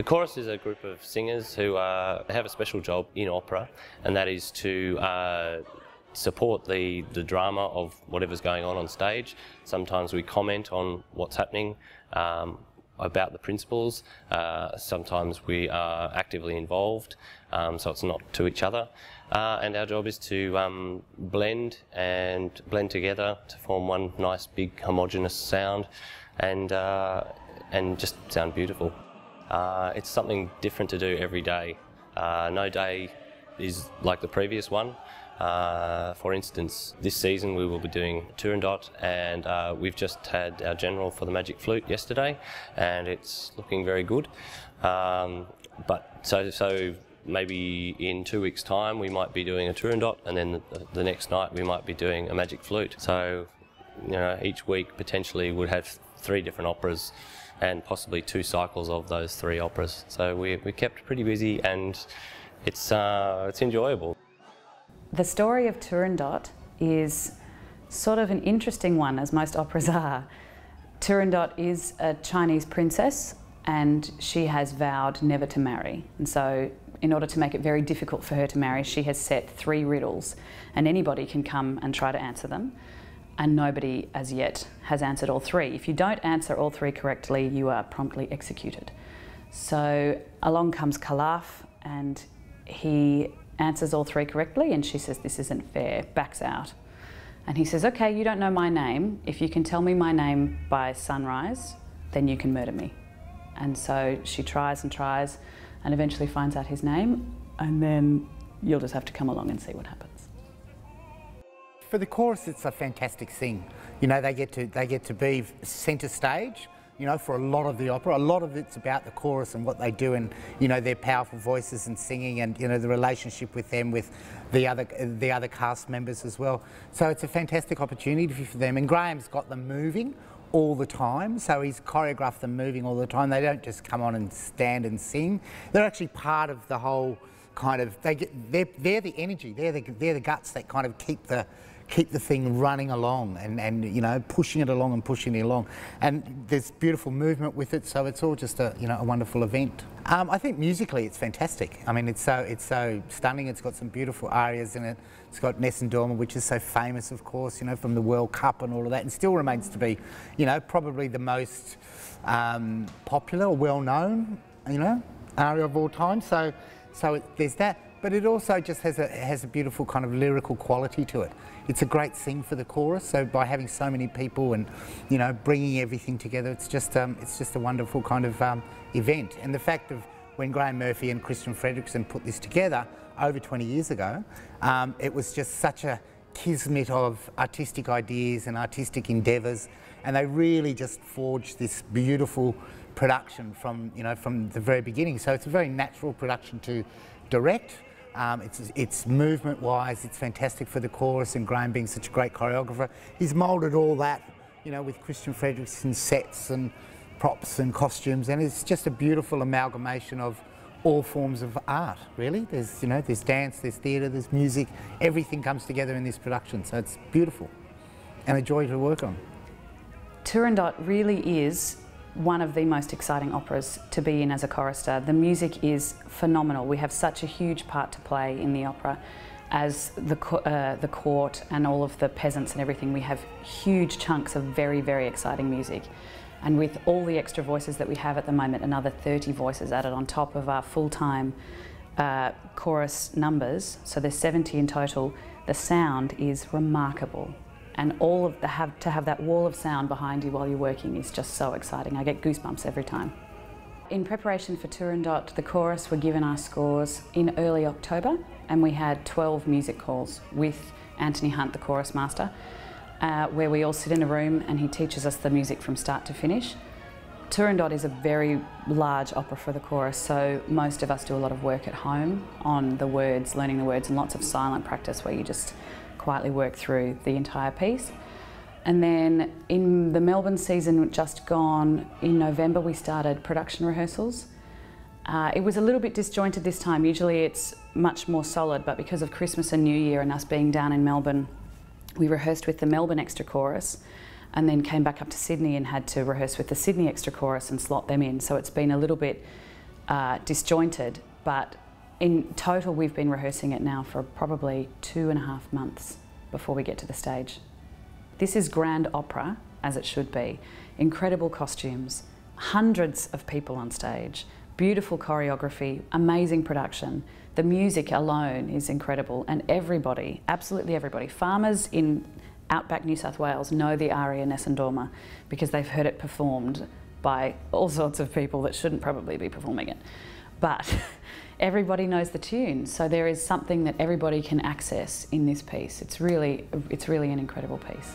The chorus is a group of singers who have a special job in opera, and that is to support the drama of whatever's going on stage. Sometimes we comment on what's happening, about the principals. Sometimes we are actively involved, so it's not to each other. And our job is to blend together to form one nice big homogeneous sound, and just sound beautiful. It's something different to do every day. No day is like the previous one. For instance, this season we will be doing Turandot, and we've just had our general for the Magic Flute yesterday, and it's looking very good. So maybe in 2 weeks' time we might be doing a Turandot, and then the next night we might be doing a Magic Flute. So, you know, each week potentially would have 3 different operas, and possibly 2 cycles of those 3 operas. So we're kept pretty busy, and it's enjoyable. The story of Turandot is sort of an interesting one, as most operas are. Turandot is a Chinese princess, and she has vowed never to marry. And so, in order to make it very difficult for her to marry, she has set 3 riddles, and anybody can come and try to answer them. And nobody, as yet, has answered all 3. If you don't answer all 3 correctly, you are promptly executed. So along comes Calaf, and he answers all 3 correctly, and she says, "This isn't fair," backs out. And he says, "Okay, you don't know my name. If you can tell me my name by sunrise, then you can murder me." And so she tries and tries, and eventually finds out his name, and then you'll just have to come along and see what happens. For the chorus, it's a fantastic thing. You know, they get to be centre stage. You know, for a lot of the opera, a lot of it's about the chorus and what they do, and you know, their powerful voices and singing, and you know, the relationship with them, with the other cast members as well. So it's a fantastic opportunity for them. And Graham's got them moving all the time, so he's choreographed them moving all the time. They don't just come on and stand and sing. They're actually part of the whole kind of. They're the energy. They're the guts that kind of keep the thing running along, and you know, pushing it along and pushing it along, and there's beautiful movement with it, so it's all just a, you know, a wonderful event. I think musically it's fantastic. I mean, it's so stunning. It's got some beautiful arias in it. It's got Nessun Dorma, which is so famous, of course, you know, from the World Cup and all of that, and still remains to be, you know, probably the most popular or well-known, you know, aria of all time. So there's that. But it also just has a beautiful kind of lyrical quality to it. It's a great thing for the chorus. So by having so many people and, you know, bringing everything together, it's just a wonderful kind of event. And the fact of when Graham Murphy and Christian Fredrickson put this together over 20 years ago, it was just such a kismet of artistic ideas and artistic endeavours, and they really just forged this beautiful production from, you know, from the very beginning. So it's a very natural production to direct. It's movement-wise, it's fantastic for the chorus, and Graham being such a great choreographer, he's moulded all that, you know, with Christian Fredrickson sets and props and costumes, and it's just a beautiful amalgamation of all forms of art, really. There's, you know, there's dance, there's theatre, there's music, everything comes together in this production, so it's beautiful and a joy to work on. Turandot really is one of the most exciting operas to be in as a chorister. The music is phenomenal. We have such a huge part to play in the opera as the court and all of the peasants and everything. We have huge chunks of very, very exciting music. And with all the extra voices that we have at the moment, another 30 voices added on top of our full-time chorus numbers, so there's 70 in total, the sound is remarkable. And all of to have that wall of sound behind you while you're working is just so exciting. I get goosebumps every time. In preparation for Turandot, the chorus were given our scores in early October, and we had 12 music calls with Anthony Hunt, the chorus master, where we all sit in a room and he teaches us the music from start to finish. Turandot is a very large opera for the chorus, so most of us do a lot of work at home on the words, learning the words, and lots of silent practice where you just quietly work through the entire piece. And then in the Melbourne season just gone, in November we started production rehearsals. It was a little bit disjointed this time. Usually it's much more solid, but because of Christmas and New Year and us being down in Melbourne, we rehearsed with the Melbourne Extra Chorus and then came back up to Sydney and had to rehearse with the Sydney Extra Chorus and slot them in. So it's been a little bit disjointed, but in total we've been rehearsing it now for probably 2.5 months before we get to the stage. This is grand opera, as it should be. Incredible costumes, hundreds of people on stage, beautiful choreography, amazing production. The music alone is incredible, and everybody, absolutely everybody, farmers in outback New South Wales know the aria Nessun Dorma because they've heard it performed by all sorts of people that shouldn't probably be performing it. But everybody knows the tune, so there is something that everybody can access in this piece. It's really an incredible piece.